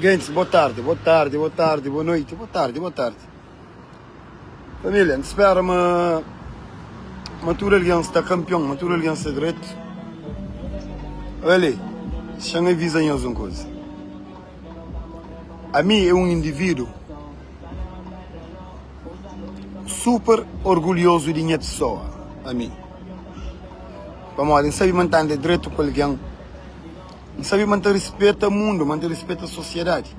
Gente, boa tarde, boa tarde, boa tarde, boa noite, boa tarde, boa tarde. Família, espera uma Matura Aliança está campeão, Matura Aliança direito. Olha, deixa-me avisar uma coisa. A mim é um indivíduo super orgulhoso de minha pessoa. A mim. Vamos lá, não sabe manter direito com alguém. Não sabe manter respeito ao mundo, manter respeito à sociedade.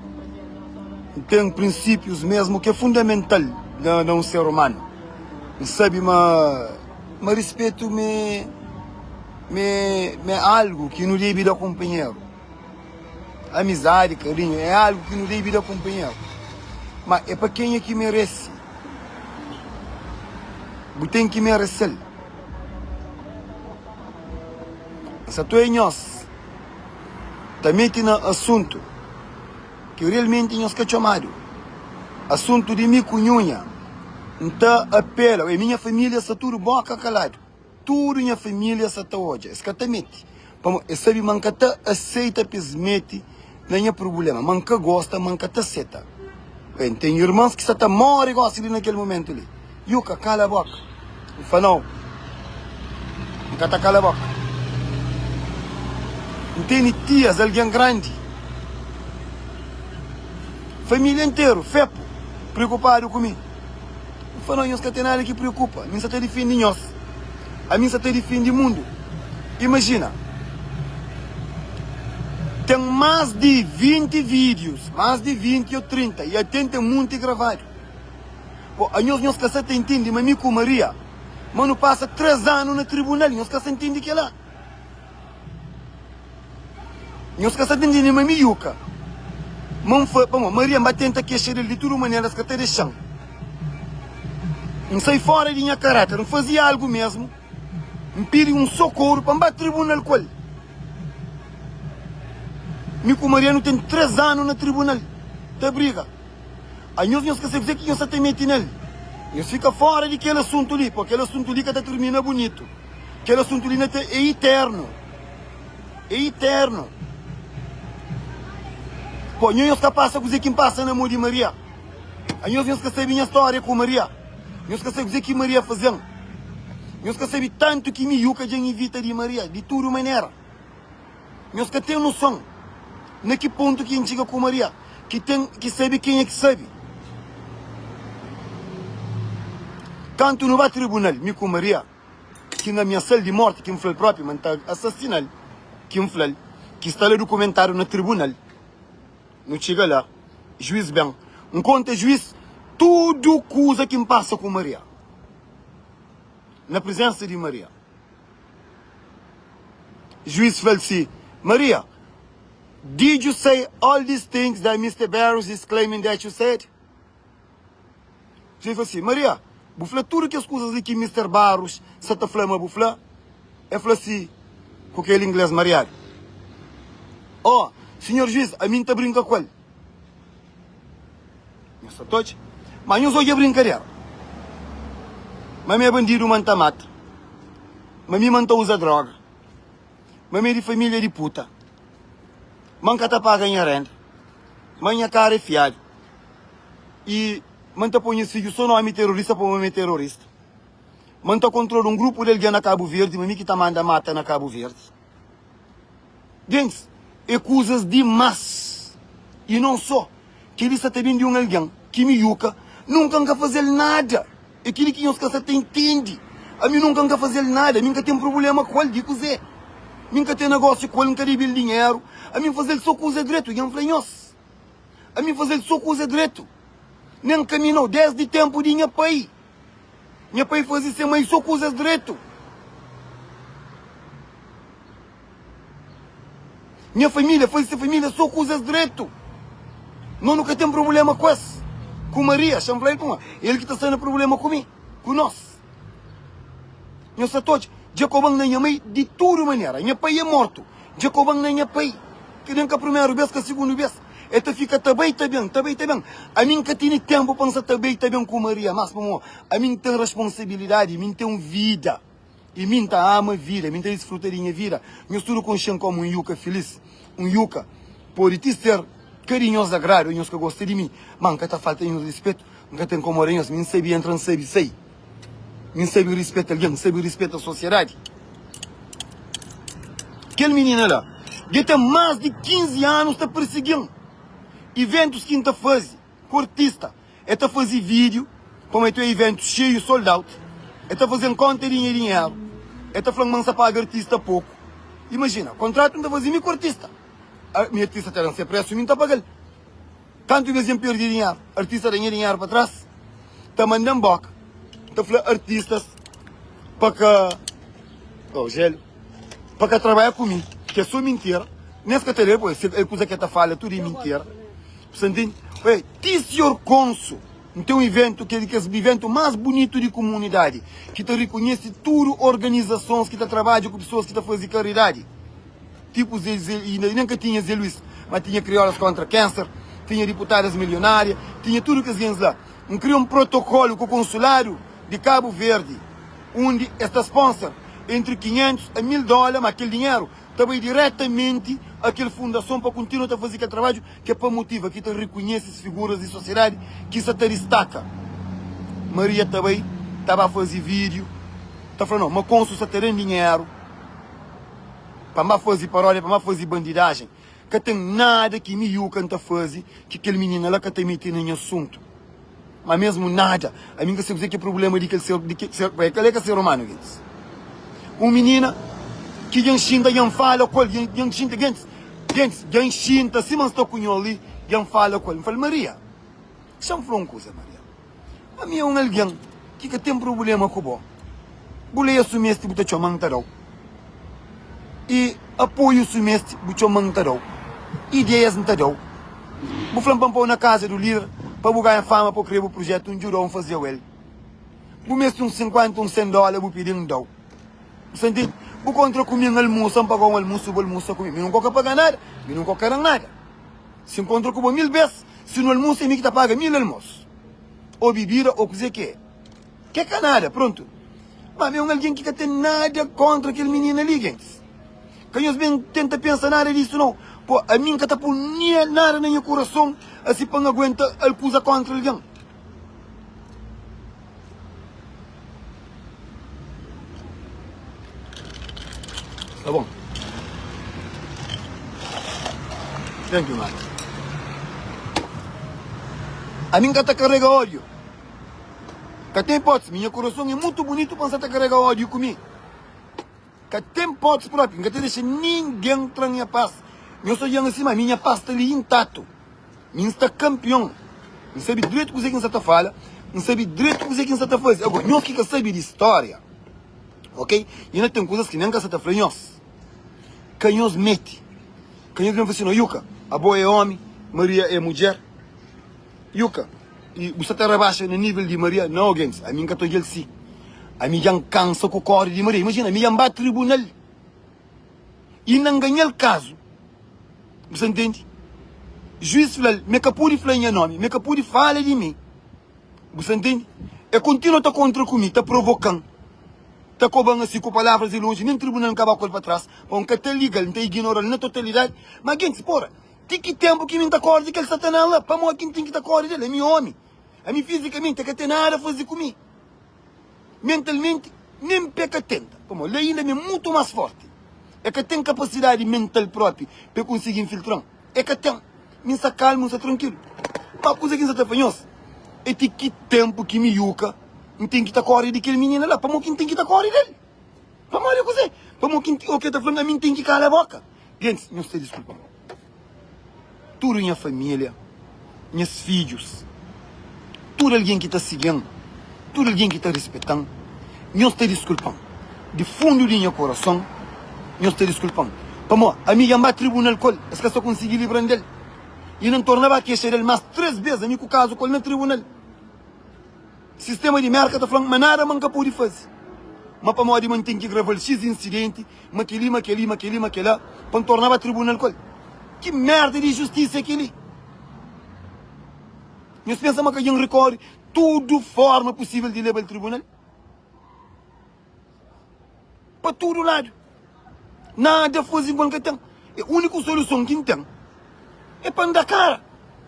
Tem princípios mesmo que é fundamental de um ser humano. Não sabe, mas respeito me algo que não deve dar companheiro. Amizade, carinho, é algo que não deve dar companheiro. Mas é para quem é que merece. Tem que merecer. Se tu é nós, também tem assunto que realmente nós que chamado. Assunto de mim cunhunha. Então, apelo, e minha família está tudo boca calado. Tudo minha família está hoje. Exatamente. E sabe, manca tá aceita pesmete, não é problema. Manca gosta, manca tá aceita. Tem irmãos que estão morrendo igual ali naquele momento ali. Yuka, cala a boca. Não. Manca tá cala a boca. Não tem tias, alguém grande. Família inteira, fepo, preocupado comigo. Não, nós que tem nada que preocupa. A mim só tem de fim de nós. A mim só tem de fim do mundo. Imagina. Tem mais de 20 vídeos, mais de 20 ou 30, e até tem muito gravado. Pô, a nós que se entende, mas me com Maria, mano, passa 3 anos no tribunal, nós que se entende que é lá. Nós que se entende, mas me yuca. Maria vai tentar queixar ele de todas maneiras que até deixam. Não sai fora de minha caráter, não fazia algo mesmo. Me pediu um socorro para bater tribunal com ele. Mico Mariano tem 3 anos no tribunal. Tá briga. Aí nós que dizer que nós se mete nele. Nós fica fora de aquele assunto ali, porque aquele assunto ali que até termina bonito. Aquele assunto ali é eterno. É eterno. Pô, nós que passa a dizer quem passa na mão de Maria. Aí nós que sabemos a minha história com Maria. Nós que sabemos dizer que Maria fazia. Nós que sabemos tanto que me yuca de invita de Maria, de toda maneira. Nós que temos noção. Na que ponto que a gente chega com Maria? Que sabe quem é que sabe. Quando não vai ao tribunal, me com Maria, que na minha cela de morte, que me foi próprio, mas está assassinado, que me foi, que está lá documentário no tribunal, não chega lá, juiz bem, enquanto juiz, tudo coisa que me passa com Maria, na presença de Maria. Juiz fala assim, Maria, did you say all these things that Mr. Barros is claiming that you said? Ele falou assim, Maria, bufla tudo que as coisas que Mr. Barros se está falando, bufla, ele falou assim, com aquele inglês mariado. Oh, senhor juiz, a mim está brincando com ele. Eu sou todos, mas eu sou de brincadeira. Mas meu bandido manta mata. Mas me manta usa droga. Mas minha de família de puta. Manca tá para ganhar renda. Manha cara é fiado. E manta põe esse filho só nome terrorista para um terrorista. Manta controla um grupo dele na Cabo Verde, mas me que tá manda mata na Cabo Verde. Gente, é coisas demais. E não só. Que ele está tendo de um alguém que me yuca, nunca quer fazer nada. É aquele que nós que entende. A mim nunca quer fazer nada. A mim nunca tem problema com ele, digo Zé. Nunca tem negócio com ele, nunca tem dinheiro. A mim fazer só coisa direito, e nós. A mim fazer só coisa direito. Nem caminhou desde tempo de minha pai. Minha pai fazia ser mãe só coisas direito. Minha família fazia família só coisas direito. Não nunca tem problema com esse. Com Maria, chama ele com ele que está sendo problema comigo, com nós. Nós todos, Jacobão na minha mãe de toda maneira. Minha pai é morto. Jacobão na minha pai. Que nem que a primeira vez, que a segunda vez. Esta fica também, tá bem. A mim que tenho tempo para pensar também, com Maria. Mas, a mim tem responsabilidade, a mim tem vida. E mim tá ama vida, mim tem desfrutar da minha vida. Eu estou consciente como um yuca feliz. Um yuca pode te ser carinhosos agrários, nós que gostam de mim, mas que tá faltando respeito, nunca tem como oranhos, não sabe entrar, não sabe sair. Não sabe respeito alguém, não sabe respeito a sociedade. Aquele menino lá, ele tem mais de 15 anos, está perseguindo. Eventos que está fazendo, cortista, ele está fazendo vídeo, para meter eventos cheios, sold out. Ele está fazendo conta de dinheiro. Ele está falando que não paga artista pouco. Imagina, contrato não está fazendo cortista. A minha artista tem que ser preço, não está pagando. Tanto vezes em perder dinheiro, artista tem dinheiro para trás, está mandando boca. Está falando artistas para que... Oh, gelo. Para que trabalhar comigo, que é só mentira. Nesse que eu pois, a coisa que está falando, tudo é mentira. Você entende? Ué, que senhor cônsul, não tem um evento que é o evento mais bonito de comunidade, que te reconhece tudo organizações que trabalham com pessoas que fazem caridade. Tipo, nunca tinha Zé Luís, mas tinha criolas contra câncer, tinha deputadas milionárias, tinha tudo que as lá. Criou um protocolo com o consulado de Cabo Verde, onde esta sponsor entre 500 a $1000, mas aquele dinheiro também diretamente àquela fundação para continuar a fazer aquele trabalho que é para motivar, que te reconhece as figuras de sociedade que se te destaca. Maria também estava a fazer vídeo, está falando, não, mas cônsul se terem dinheiro para fazer paródia, para fazer bandidagem, que tem nada que me canta fazer, que aquele menino lá que tem metido em assunto. Mas mesmo nada. A mim que sei que é problema de que ser humano, gente. Um menina que já enxinta, já fala com ele, já enxinta, já enxinta, se não estou com ele ali, já fala com ele. Eu falo, Maria, chama uma coisa, Maria. A minha é um alguém que tem problema com o bom. Bulei assumir este bote de mantarão. E apoio assumir este bote de mantarão. Ideias não tarão. Vou falar para na casa do líder, para bugar a fama, para criar o projeto, um jurão fazer ele. Vou mesmo uns 50, uns $100, vou pedir um dó. Você entende? Vou contra comigo almoço, não pagar um almoço, vou almoçar comigo. Eu não quero pagar nada, eu não quero nada. Se encontro com 1000 vezes, se no almoço é mim que paga 1000 almoços. Ou bebida, ou coisa que é. Que é nada, pronto. Mas é alguém que não tem nada contra aquele menino ali, gente. Que eu bem tenta pensar nada disso, não. Pô, a mim que está por nada no meu coração, assim para não aguentar, ele pôs contra alguém. Tá bom. Thank you, man. A mim que está carrega ódio. Que tem hipótese, meu coração é muito bonito para você carregar ódio comigo. Que tem hipótese próprio, que te deixa ninguém entrar na minha paz. Eu sou assim, mas minha paz está ali intacto. Minha está campeão. Não sabe direito o que você está falando, não sabe direito o que você está fazendo. Agora, nós que sabe de história, ok? E ainda tem coisas que nem que você está falando, nós. Canhões mete. Canhões não assim, Yuka, a boa é homem, Maria é mulher. Yuka, e você está rebaixa no nível de Maria, não, gente, a mim que estou sim. A mim já cansa com o corpo de Maria. Imagina, a mim já vai tribunal. E não ganha o caso. Você entende? Juiz fala, me capuri falar em nome, me capuri fala de mim. Você entende? E continua a contra comigo, está provocando. Está cobrando assim com palavras de longe, nem tribunal não acaba com ele para trás. Porque até legal, não está ignorando na totalidade. Mas, gente, porra, tem que tempo que me está correndo que ele está tendo lá. Para mim, quem tem que estar correndo dele é meu homem. A mim fisicamente, é que tem nada a fazer comigo. Mentalmente, nem peca tenta. Como ele ainda é muito mais forte. É que tem capacidade mental própria para conseguir infiltrar. É que tem. Me está calmo, me está tranquilo. Mas a coisa que está fazendo é que tempo que me yuca. Não tem que estar correndo daquele menino lá. Para mim, quem tem que estar correndo dele. Para mim, olha coisa. Para mim, quem está falando a mim tem que calar a boca. Gente, não sei desculpa. Tudo minha família, meus filhos, tudo alguém que está seguindo, tudo alguém que está respeitando, não está desculpando. De fundo do meu coração, não está desculpando. Para mim, a minha vai tribunal com ele. É que eu só consegui livrar dele. E não tornava a queixa dele mais 3 vezes, a mim com o caso com ele no tribunal. Sistema de merda está falando, mas nada manca pode fazer. Mas para mim, man tem que gravar X incidente, maquele, para tornar a tribunal com ele. Que merda de justiça é aquele? Nós pensamos que ele recorre tudo forma possível de levar ao tribunal. Para todo lado. Nada faz igual que tem. A única solução que tem É para dar cara.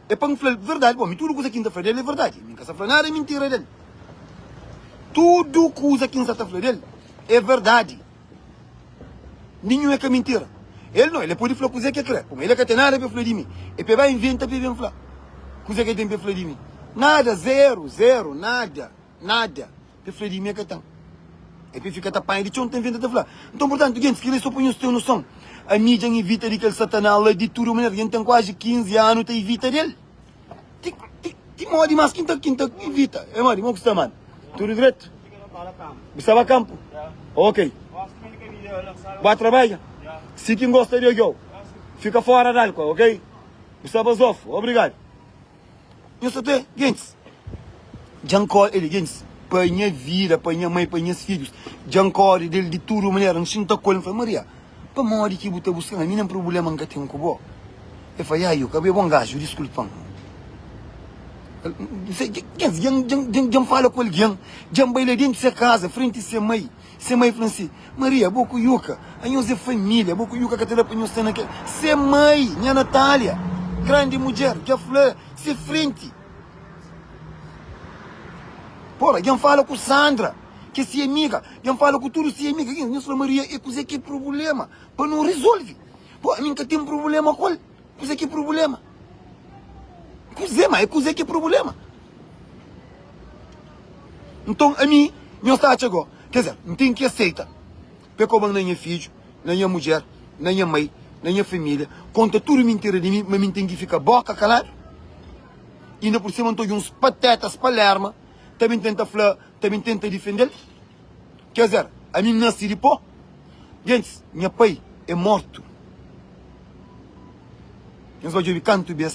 É para falar verdade. Bom, tudo coisa que está falando é verdade. Ninguém está falando nada é mentira dele. Tudo coisa que está falando dele é verdade. Nenhum é que é mentira. Ele não, ele pode falar coisa que é crê. Como ele é que tem nada para falar de mim. E para vai inventar para falar. Coisa que tem para falar de mim. Nada, zero, nada. Para falar de mim é que tem. E para ficar tapando de chão tem vento de falar. Então, portanto, gente, se ele só põe o seu noção. A mídia evita de que ele satanás lá de tudo, mas ele tem quase 15 anos, tem evita dele. Tem modo mais quinta evita. É, mano, como que está, mano? Tudo direito? Você vai a campo? Ok. Vai trabalhar? Se quem gosta de eu, fica fora da álcool, ok? Você vai zof, obrigado. Eu só tenho, gente, Jancor, ele, gente, para minha vida, para minha mãe, para meus filhos, Jancor, dele de tudo, maneira, não sinta coisa, falei, Maria, para morrer que você busca, a mim não é problema que tem com você. Eu falei, ai, eu acabei bom gajo, desculpa. Jam fala com ele, Jam baila dentro da casa, frente a sua mãe falou assim, Maria, boco yuca, a nós é família, boco yuca que te dá para nós cena que, se mãe, minha Natália, grande mulher, que a flor, se frente. Porra, Jam fala com Sandra, que se amiga, Jam fala com tudo se amiga, nós falamos, Maria, é coisa que é problema, para não resolver. Pô, a mim que tem problema com ele, coisa que é problema. Coisa que é problema. Então, a mim, não está a chegar. Quer dizer, não tem que aceitar. Porque eu não tenho filho, nem a mulher, nem a mãe, nem a família. Conta tudo mentira de mim, mas mim tem que ficar boca calado. E ainda por cima, estou uns patetas palerma. Também tenta falar, também tenta defender. Quer dizer, a mim nasci de pó. Gente, meu pai é morto. Nós vamos ver canto bem.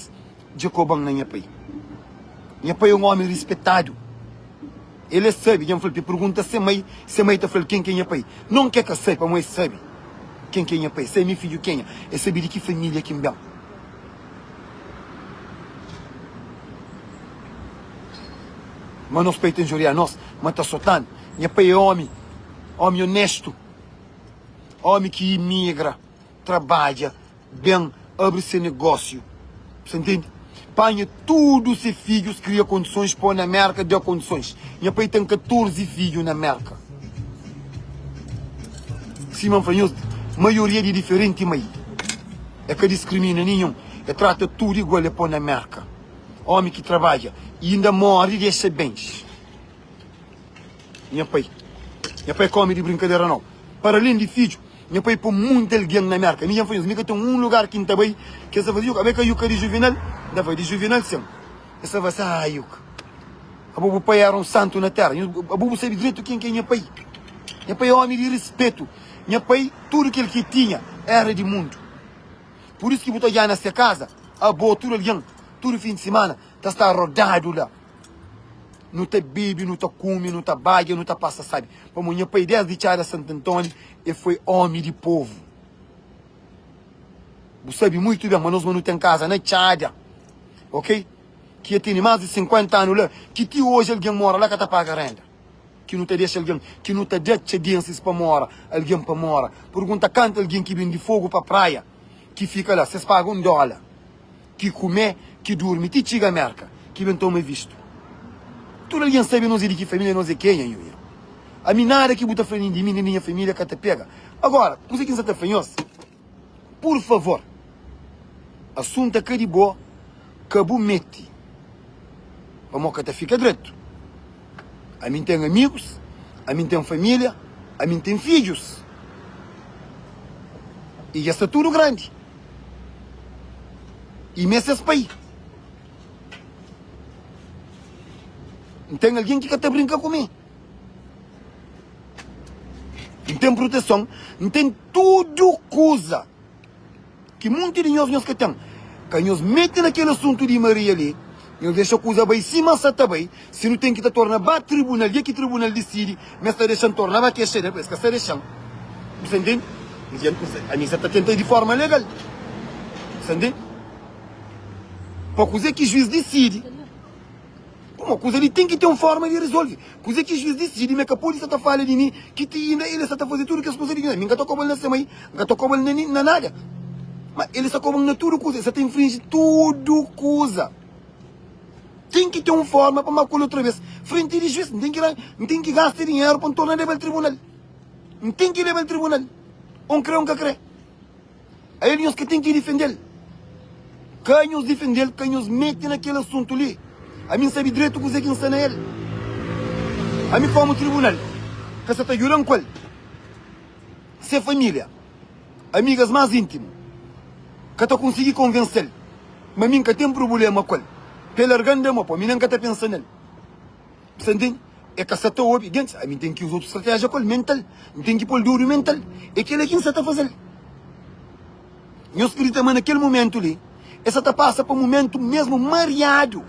Jacobão na minha pai. Minha pai é um homem respeitado. Ele sabe, já me falou, pergunta se a mãe está falando quem é minha pai. Não quer que saiba, mas sabe quem é minha pai. Sei meu filho quem é. É saber de que família que me dá. Mas nós peitos injuriar nós, mas está soltando. Minha pai é homem honesto. Homem que imigra, trabalha, bem, abre seu negócio. Você entende? Panha tudo se filhos, cria condições, põe na América, deu condições. Minha pai tem 14 filhos na América. Simão Fanhoso, maioria de diferente mãe. É que discrimina nenhum. É trata tudo igual, é põe na América. Homem que trabalha e ainda morre e deixa bens. Minha pai come de brincadeira não. Para além de filho, meu pai põe muito alguém na América. Minha Fanhoso, minha tem um lugar que não bem, que essa vai dizer, que eu de juvenal, dava de juvenal sim. Essa vai ser, Yuka. A bobo pai era um santo na terra. A bobo sabe direito quem é meu pai. Meu pai é homem de respeito. Meu pai, tudo que ele tinha era de mundo. Por isso que botou já nessa casa, a boa, tudo alguém, todo fim de semana, está rodado lá. Não te bebe, não te come, não te baga, não te passa, sabe? Como meu pai desde de Santo Antônio, ele foi homem de povo. Você sabe muito bem, mas nós não tem casa na Tchada, ok? Que tem mais de 50 anos lá, que te hoje alguém mora lá que te paga renda. Que não te deixa alguém, que não te deixa dias para morar, alguém para morar. Pergunta quanto alguém que vem de fogo para a praia, que fica lá, vocês pagam $1, que come, que dorme, que chega a merca, que vem tomar visto. Tudo alguém sabe, não sei de que família, não sei quem é, eu. A mim nada que botar frente de mim, nem minha família que te pega. Agora, você que está fanhoso, por favor, assunto que de boa, cabo mete. Vamos que te fica direito. A mim tem amigos, a mim tem família, a mim tem filhos. E já está tudo grande. E meses para aí. Não tem alguém que quer brincar comigo. Não tem proteção. Não tem tudo coisa. Que muitos de nós que tem. Que nós metem naquele assunto de Maria ali. Nós deixam coisa bem cima, se está bem. Se não tem que tornar para tribunal, e que o tribunal decide, mas está deixando tornar para que chegue, depois que está deixando. Você entende? A mim está tentando de forma legal. Você entende? Para coisa que o juiz decide. Uma coisa ele tem que ter uma forma de resolver. Coisa que o juiz decide, mas que a polícia está falando de mim, que ainda ele está fazendo tudo que as coisas de mim. Nunca estou cobrando nessa mãe, nunca estou cobrando na nada. Mas ele está comendo tudo coisa, você tem infringe tudo coisa. Tem que ter uma forma para macular outra vez. Frente de juiz, não tem que gastar dinheiro para tornar ele ao tribunal. Não tem que ir ao tribunal. Crê, que crê. Aí eles que tem que defender. Quem nos defender, quem nos mete naquele assunto ali. A mim sabe direito que você que ensina ele. A mim como tribunal. Que você está jurando com ele. Se família. Amigas mais íntimas. Que está conseguindo convencer. Mas mim que tem problema com ele. Pela arganda, pô, mim não está pensando nele. Você entende? É que você está ouvindo. A mim tem que usar outra estratégia com ele, mental. Tem que pôr duro mental. É que ele é quem você está fazendo. Eu escrevi também naquele momento ali. Essa está passa para um momento mesmo mareado.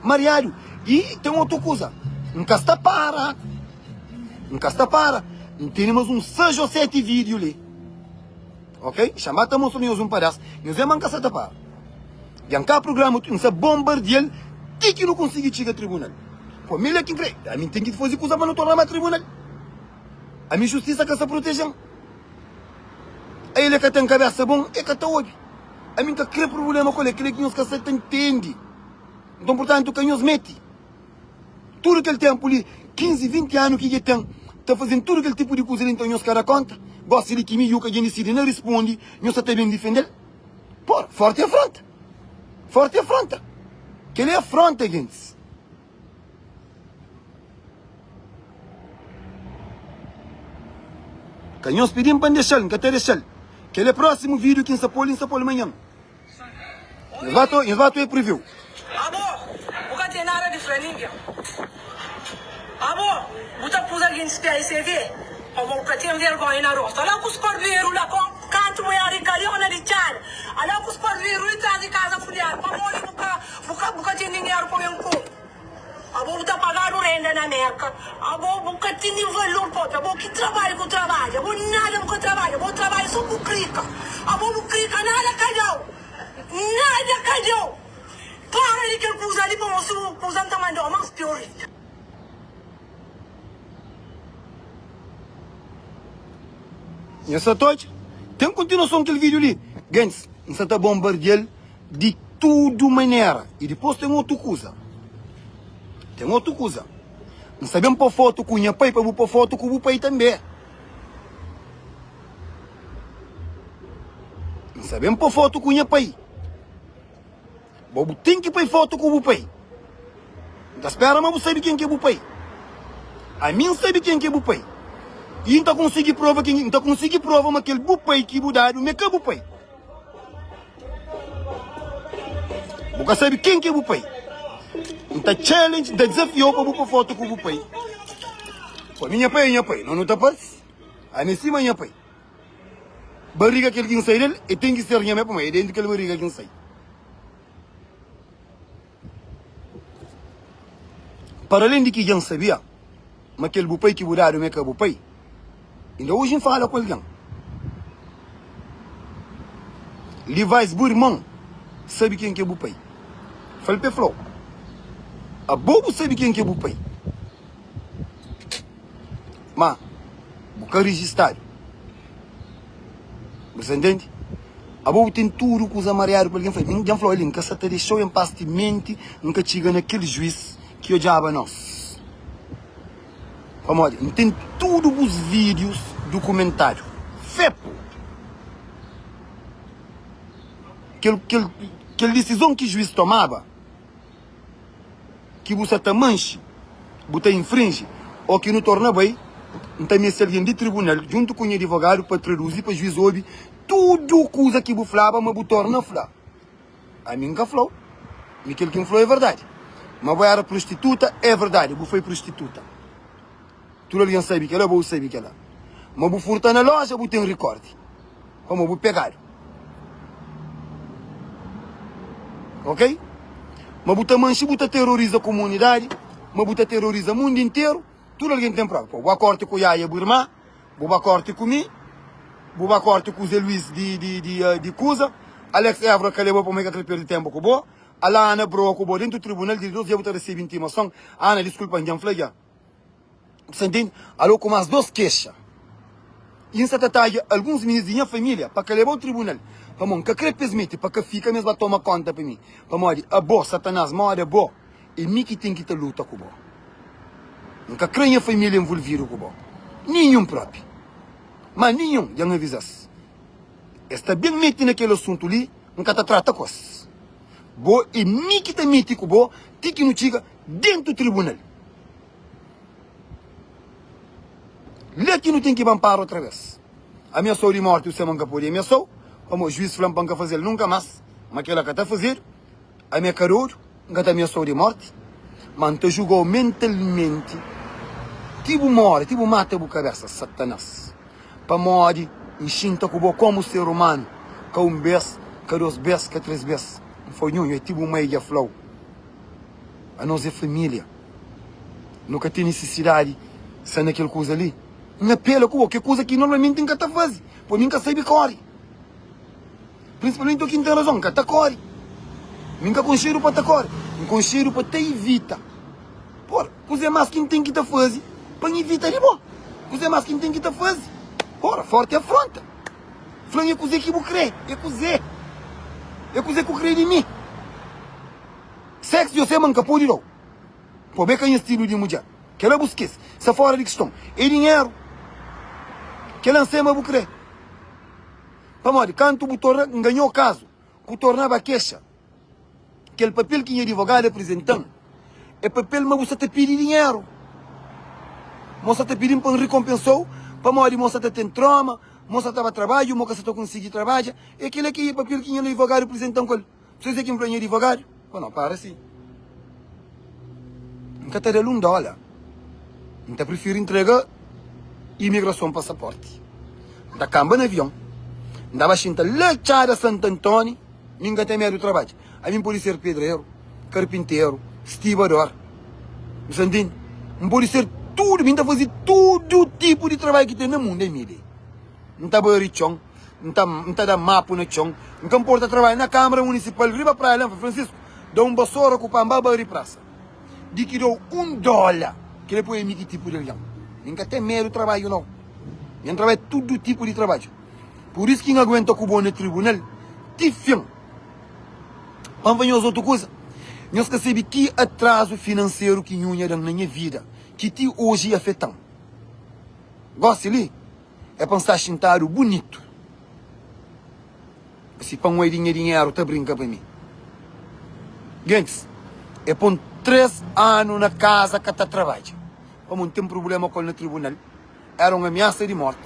Mareado. E tem outra coisa. Nunca está para. Nunca está para. Temos um 6 ou 7 vídeos ali. Ok? Chamada a mostrar um pedaço. Nós é manca está para. E em cada programa, nessa bombardeia, tem que não conseguir chegar ao tribunal. Família que crê. A mim tem que fazer coisa para não tornar mais tribunal. A minha justiça que se protege. A ele que tem cabeça bom, é que está ouve. A mim que cria problema com ele, aquele que nos caceta entende. Então, portanto, quem nos mete. Tudo que ele tem por ali, 15, 20 anos que ele tem, está fazendo tudo aquele tipo de coisa, então nos cara conta. Gosta de que me yuca, que decide, não responde, nós está bem defender. Pô, forte afronta. Forte afronta. Que ele afronta, gente. Que nós pedimos para deixar, não quer deixar. Que ele é próximo vídeo que em Poli amanhã. Nós vamos ter preview. Abo, nunca tem nada diferente. Abo, você pôs alguém de PICV? Abo, que tem vergonha na roça. Lá com os cordeiros, lá com canto moiari, caliona de tchar. Lá com os cordeiros, e traz de casa folhar. Para morrer, nunca tem dinheiro para um cu. Abo, você pagar o renda na América. Abo, nunca tem valor para abo, que trabalho com trabalho. Abo, nada com trabalho. Abo, trabalho só com crica. Abo, com crica, nada calhou. Nada calhou. Para de que ele pôs ali para mostrar que usando também do mais pior. E essa toque, tem continuação aquele vídeo ali. Gente, você está bombardeando de tudo maneira. E depois tem outra coisa. Tem outra coisa. Não sabemos pôr foto com o minha pai, para pôr foto com o pai também. Não sabemos pôr foto com o minha pai. Bobo tem que pôr foto com o pai. Não espera, mas você sabe quem que é o pai. A mim sabe quem que é o pai. E não consegui prova quem, não consegui prova, mas aquele pai que mudaram, mas que é o pai. Você sabe quem que é o pai. Então challenge, desafio para pôr foto com o pai. Pô, minha pai é minha pai, não está parece. A minha cima é minha pai. Barriga que ele sai dele, e tem que ser minha pai, mas é dentro daquele barriga que ele sai. Para além de que já sabia, mas aquele bupai que mudaram é que é bupai, ainda hoje fala com alguém. Levi's irmão sabe quem que é bupai. Fala para Flor. A bobo sabe quem que é bupai. Mas, buca registrado. Você entende? A bobo tem tudo que os amarearam para alguém. Ninguém falou, ele nunca se deixou em paz de mente, nunca chega naquele juiz que odiava nós. Vamos lá, tem todos os vídeos documentários. Fepo. Aquela decisão que o juiz tomava, que você te manche, você infringe, ou que não torna bem, então me alguém de tribunal, junto com o advogado, para traduzir para o juiz ouvir tudo coisa que você falava, mas você torna a falar. A mim nunca falou. Aquilo que me falou é verdade. Mas eu era prostituta, é verdade, eu fui prostituta. Tudo alguém sabe que ela, eu sei que ela. Mas eu furtar na loja, eu tenho um recorde. Como eu vou pegar. Ok? Mas você mancha, você terroriza a comunidade, mas você terroriza o mundo inteiro. Tudo alguém tem prova. Vou acorte com o Yaya, a irmã, vou acorte com mim, vou acorte com o Zé Luiz de Cusa, Alex Évora, que levou para mim que perde tempo com o a Ana Broco, dentro do tribunal de Deus, eu vou receber intimação. Ana, desculpa, não falei já. Você entende? Alô, com as duas queixas. E em Satataia, alguns meninos de minha família, para que levar ao tribunal, para mim, que crepesmete, para que fica mesmo a tomar conta para mim. Para mim, a boa, Satanás, mora boa. E mim que tem que ter luta com o boa. Nunca creio a família envolvida com o boa. Nenhum próprio. Mas nenhum, já não avisasse. Está bem metido naquele assunto ali, nunca te trata coisas. Boa, e mim que te mete com o boa, tem que não chega dentro do tribunal. Lá que não tem que amparar outra vez. A minha sogra de morte, o seu nunca podia me sou. Como o juiz falou para fazer nunca mais. Mas aquela que está a fazer, a minha caroro, nunca está a minha sogra de morte. Mas te julgou mentalmente. Tipo morre, tipo mata a cabeça, Satanás. Para morrer, enxinta com como ser humano. Com beijo, com 2 beijos, com 3 beijos. Não foi nenhum, é tipo meia flow. A nossa família. Nunca tem necessidade de ser naquela coisa ali. Não apela com o que coisa que normalmente nunca está fazendo. Por nunca sabe corre. Principalmente o que tem razão, nunca está corre. Nunca com cheiro para estar corre. Com cheiro para te evita. Por, coisa mais que tem que estar fazendo. Para evitar de boa. Coisa mais que tem que estar fazendo. Por, forte afronta. Falando é coisa que eu creio. É coisa. É coisa que eu creio de mim. Sexo eu sei manca pode não. Por bem que é estilo de mulher. Que ela busque. Se fora de questão. É dinheiro. Que ela sei, mas eu creio. Para morrer, quando o ganhou o caso, que tornava a queixa, aquele papel que o advogado apresentando, é papel, mas você te pede dinheiro. Você te pedindo para recompensar, para morrer, você tem trauma, você estava a trabalho, você está conseguindo trabalhar, é aquele que é papel que o advogado apresentando. Você diz que é advogado? Não, para assim. Nunca te deu $1. Então prefiro entregar imigração passaporte. Da camba no avião. Andava a lechada Santo Antônio, ninguém tem medo do trabalho. A mim pode ser pedreiro, carpinteiro, estibador. Você entende? Não pode ser tudo, ainda fazer todo tipo de trabalho que tem no mundo, Emília. Não está barichão, não está da mapa no chão, não importa trabalhar na Câmara Municipal, riba para lá, Francisco, dá um basura com o pamba bari praça. De que deu $1, que ele põe que tipo de avião. Ninguém tem medo do trabalho, não. Ninguém trabalha todo tipo de trabalho. Por isso que não aguenta com o bom no tribunal. Tifim. Vamos ver outra coisa. Nós sabemos que atraso financeiro que não é na minha vida, que te hoje afetam. Gosta ali? É para estar sentado bonito. Se para um dinheiro, tá brinca para mim. Gente, é por 3 anos na casa que está trabalhando. Como não tem problema com o tribunal, era uma ameaça de morte.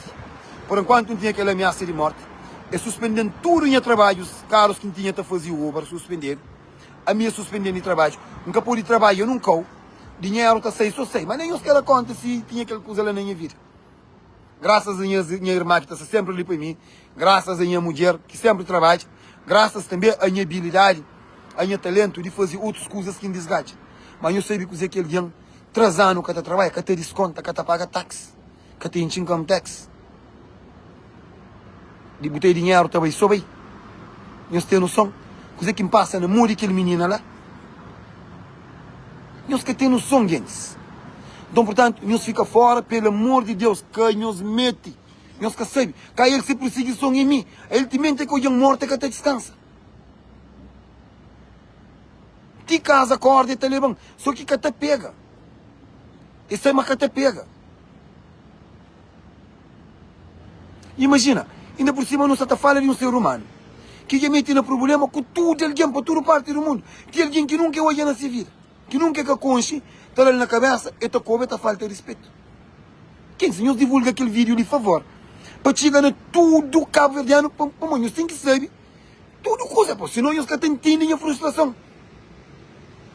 Por enquanto não tinha aquela ameaça de morte, é suspendendo tudo em trabalhos, caros que não tinha que fazer o Uber, suspender. A minha suspendendo de trabalho. Nunca pude trabalhar, nunca. Dinheiro está sei, só sei. Mas nem os que ela conta se tinha aquela coisa lá na minha vida. Graças a minha irmã que está sempre ali para mim. Graças a minha mulher que sempre trabalha. Graças também à minha habilidade, ao meu talento de fazer outras coisas que me desgastam. Mas eu sei que alguém 3 anos que está trabalha, que te desconta, que te paga táxi, que te income tax. De botar dinheiro também soube. Nós temos noção. Coisa que me passa no mundo daquele menino lá. Nós que temos noção, gente. Então, portanto, nós fica fora, pelo amor de Deus, que nos mete. Nós que sabe, que ele se perseguição em mim. Ele te mente que eu morto que até descansa. Ti casa, acorda e te leva. Só que até pega. Isso é uma que até pega. Imagina. Ainda por cima não se fala de um ser humano que já mete no problema com tudo alguém para toda parte do mundo. Que alguém que nunca olha na sua vida, que nunca que conche, está ali na cabeça e está com a falta de respeito. Quem se nos divulga aquele vídeo de favor para chegar a tudo cabo-verdiano, para nós tem que saber tudo coisa, senão nós que entendem a frustração.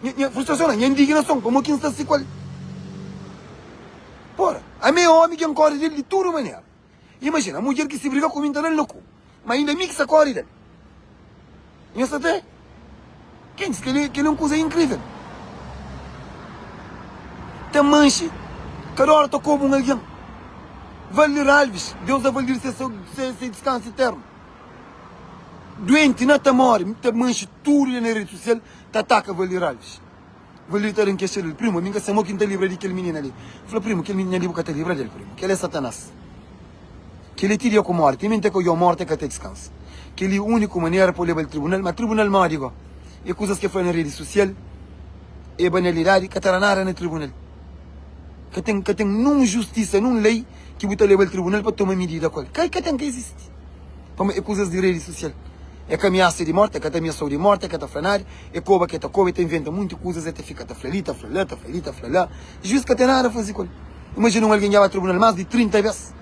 A frustração, a indignação, como quem está se qual. Porra, a minha homem que acorda dele de toda maneira. Imagina, a mulher que se briga com o internet no cu, mas ainda mixa a corrida. E essa até? Quem diz que ele é uma coisa incrível? Tem manche, cada hora está como alguém. Valer Alves, Deus a valer seu descanso eterno. Doente, não está morre, tem manche tudo na rede social, está ataca Valer Alves. Valer está em questão dele, primo, minha se que não está livre daquele menino ali. Falei, primo, aquele menino ali, porque está livre dele, primo, que ele é Satanás. que ele tira com morte, e mente que eu morte que até descansa. Que ele é a única maneira para levar o tribunal, mas o tribunal não digo. E coisas que foi na rede social, e banalidade, que está na tribunal. Que tem não justiça, não lei, que você leva o tribunal para tomar medida. Que tem que existir. Como é coisas de rede social. É que ameaça de morte, é que ameaça de morte, é que está flanar, é que está inventa muitas coisas, é que fica flalita. Juiz que tem nada a fazer com ele. Imagina alguém já vai ao tribunal mais de 30 vezes.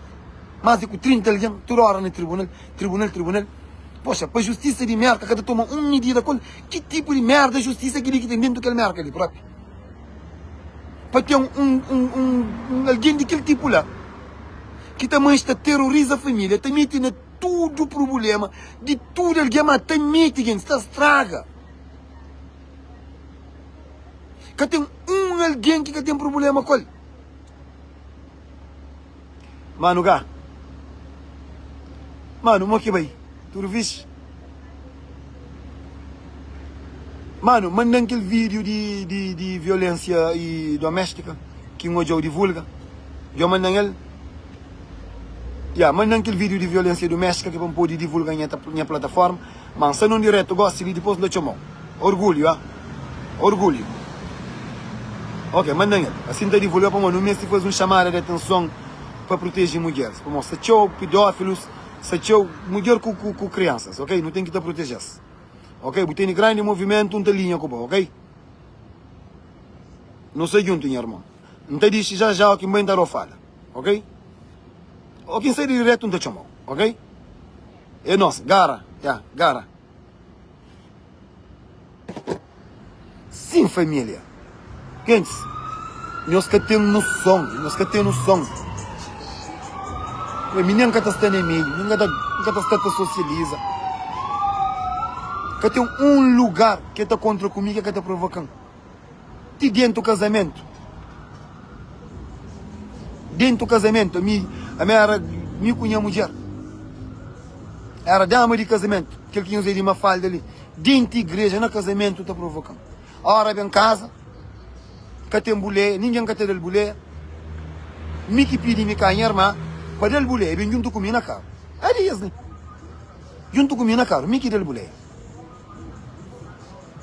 Mais de 30 alguém, toda hora no tribunal. Poxa, para a justiça de merda, que toma uma medida com que tipo de merda justiça que tem dentro daquele merda ali próprio? Para ter alguém daquele tipo lá, que também está terroriza a família, está metendo tudo o problema, de tudo alguém está metendo, está estraga. Que tem alguém que tem problema com ele. Mano, mo que vai? Tu viste? Mano, manda aquele vídeo de violência doméstica que o Joe divulga. Eu mando ele. Manda aquele vídeo de violência doméstica que vamos poder divulgar na minha plataforma. Mas se não direto, gosto de depois do chamou. Orgulho, Orgulho. Ok, manda ele. Assim está divulgando para no mês se faz chamada de atenção para proteger mulheres. Para mostrar que pedófilos, se mulher com crianças, ok? Não tem que te proteger. Ok? Tem grande movimento, não linha com ok? Não sei junto, minha irmã. Não te diz já que bem dará fala, ok? Ou quem sai direto não te chamou, ok? É nosso, gara. Sim, família. Gente, nós que temos noção, menino que está no meio, ninguém está socializa. Que tem lugar que está contra comigo, que está provocando. E dentro do casamento. A minha cunha mulher. Era dama de casamento. Aquele que usei de uma falda ali. Dentro da igreja, no casamento, está provocando. Ora, vem em casa, que tem bulé, ninguém que tem bulé. Me que pedi me canhar, mas para ele bulé, vem junto comigo na cara. É isso, né? Junto comigo na cara, me que ele bulé.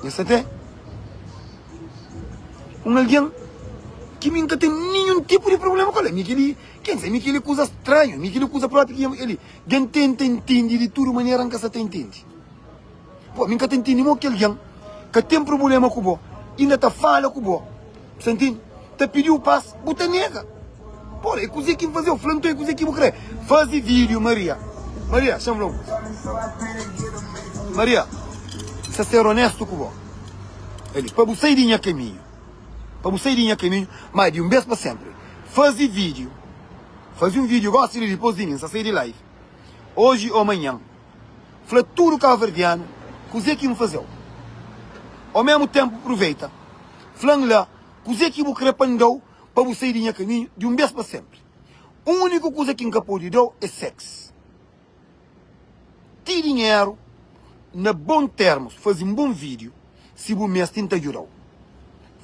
Isso até. Alguém que nunca tem nenhum tipo de problema com ele. Quem sabe que ele coisa estranho, que ele coisa própria que ele tenta entender de toda maneira que você entende. Pô, nunca tem entendido que alguém que tem problema com você, ainda está fala com você. Você entende? Te pediu passo, você nega. Pô, é coisa que fazer, o fulano tem coisa que você faz vídeo, Maria, chama logo. Maria, se ser honesto com você. Ele, para você ir em caminho. Mas de um vez para sempre. Faz um vídeo, gosto de depois de mim, se sair de live. Hoje ou amanhã. Fala tudo cabo-verdiano, coisa que me fazeu. Ao mesmo tempo, aproveita. Falando lá, coisa que me crepandou para você ir em caminho de um vez para sempre. A única coisa que nunca pode dar é sexo. Ter dinheiro, na bom termos, fazer um bom vídeo, se o mês tenta ajudar.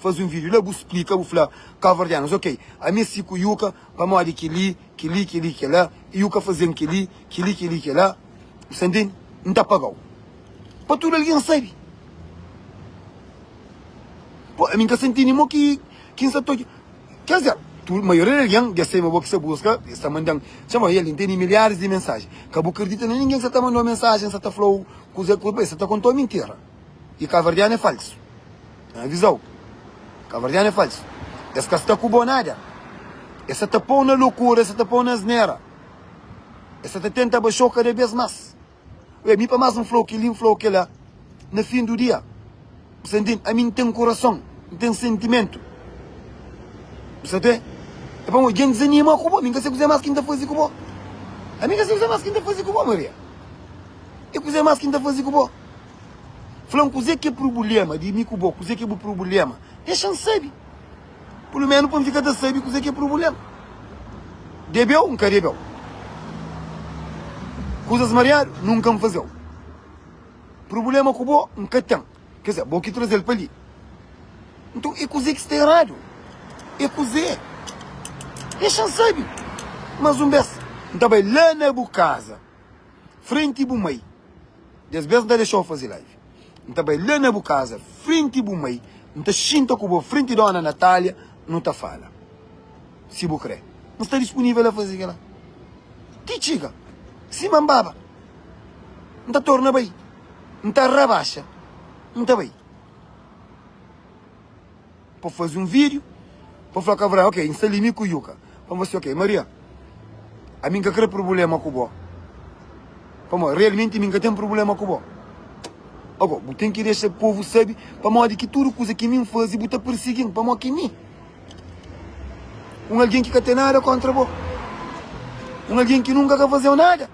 Faz um vídeo lá, você explica, você fala, cabo-verdianos, ok, a minha cico yuca, vamos ali, que lá, yuca fazendo que lá, você entende? Não está pagado. Para tudo alguém sabe. Pô, a mim que senti nem que quem sabe todo. Quer dizer, a maioria de alguém já sabe o que você busca, está mandando, chama ele, tem milhares de mensagens. Acabou acreditando em ninguém, você está mandando mensagem, você está falando, você está contando mentira. E cabo-verdiano é falso. É avisou. Cabo-verdiano é falso. Esse que está com nada. Esse está pondo na loucura, esse está pondo na asneira. Esse está tentando baixar cada vez mais. Eu me para mais um flow que lá, no fim do dia. Você entende? A mim tem coração, tem sentimento. Você entende? É para alguém desanima com você. A mim que você quiser mais quem está fazendo com você. A mim que você quiser mais quem está fazendo com você, Maria. Eu quiser mais quem está fazendo com você. Falando que é problema de mim com você, que é problema. Deixa saber. Pelo menos para ficar saber que é problema. Debeu, nunca debeu. Coisas mariado, nunca me fazeu. Problema com você, nunca tem. Quer dizer, vou que trazer ele para ali. Então é coisa que está errado. É coisa. Deixa saber. Mas um beijo. Então vai lá na boa casa, frente e bom meio. Às vezes não deixou fazer live. Então vai lá na boa casa, frente e bom meio. Então sinta que o frente da Dona Natália não está fala. Se você quer. Não está disponível a fazer aquela. Te chica. Se mambaba. Não está torna bem. Não está rabaixa. Não está bem. Para fazer um vídeo. Para falar com a ok, instale-me com o Yuka. Para você, ok, Maria. A mim que quer problema com o bó. Para realmente a mim que tem problema com o bó. Agora, eu tenho que deixar o povo saber. Para modo que tudo coisa que me faz e está perseguindo. Para modo que mim. Alguém que não tem nada contra o alguém que nunca quer fazer nada.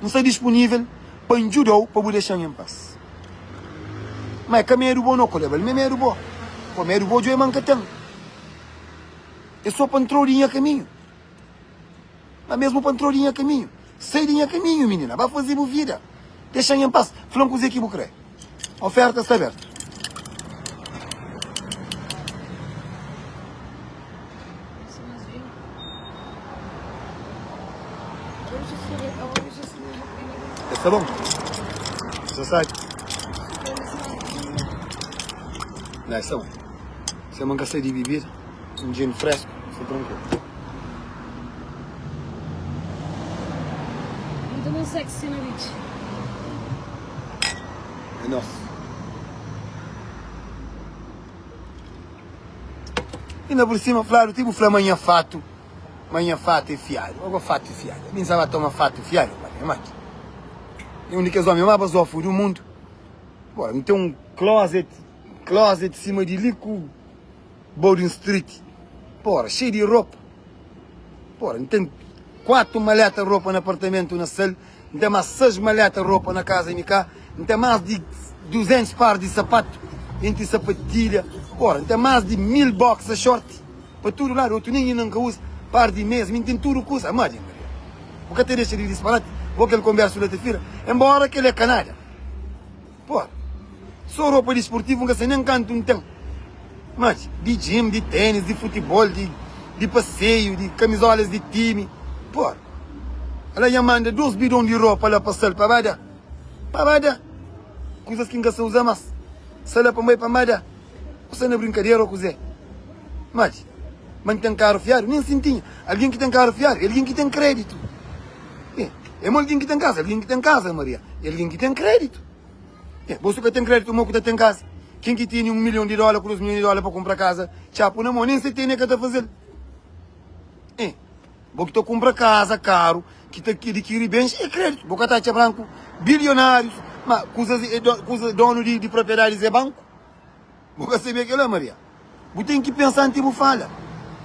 Não está disponível para ajudar para deixar em paz. Mas caminho bom não colhe, caminho bom. Caminho bom já é mancatão. É só pantrolinha caminho. Mas mesmo pantrolinha caminho. Saidinha caminho, menina. Vai fazer boa vida. Deixa em paz. Falando com os equipos que a oferta está aberta. Está bom? Você sabe? Não, está bom. Você não gosta de beber? Um gin fresco? Você tranquilo. Ainda não sei que senhorita. É nosso. E ainda por cima, claro, tipo manhã fato e fiado. Agora fato e fiado. A minha vai tomar fato e fiado, mas é o único homem mais basofo do mundo. Bora, não tem um closet em cima de ali com Bowling Street. Bora, cheio de roupa. Bora, não tem 4 maletas de roupa no apartamento na sala. Não tem mais 6 maletas de roupa na casa em cá. Não tem mais de 200 pares de sapato entre sapatilha. Bora, não tem mais de 1000 boxers short. Para tudo lá, outro ninguém nunca usa. Par de meses, não tem tudo que usa. Imagina, o que te deixa de disparate? Vou que ele conversa na feira, embora que ele é canalha. Pô, só roupa de esportivo, nunca sei nem canto não tem. Mas de gym, de tênis, de futebol, de passeio, de camisolas de time. Pô, ela já manda 2 bidões de roupa lá para sala, para bada. Para bada. Coisas que nunca se usa mais. Sala para meio, para bada. Você não é brincadeira ou coisa. Mas tem carro fiado, nem sentinha. Alguém que tem carro fiado, alguém que tem crédito. É alguém que tem casa, alguém que tem casa, Maria. É alguém que tem crédito. Você que tem crédito, o meu que tem casa. Quem que tem $1 milhão, com $2 milhões para comprar casa, chapo na mão, nem sei tem nem que está fazendo. Você que compra casa, caro, que adquire bens, é crédito. Você está branco, bilionários, mas coisa dono de propriedades é banco. Você sabe aquilo lá, Maria. Você tem que pensar em tipo fala.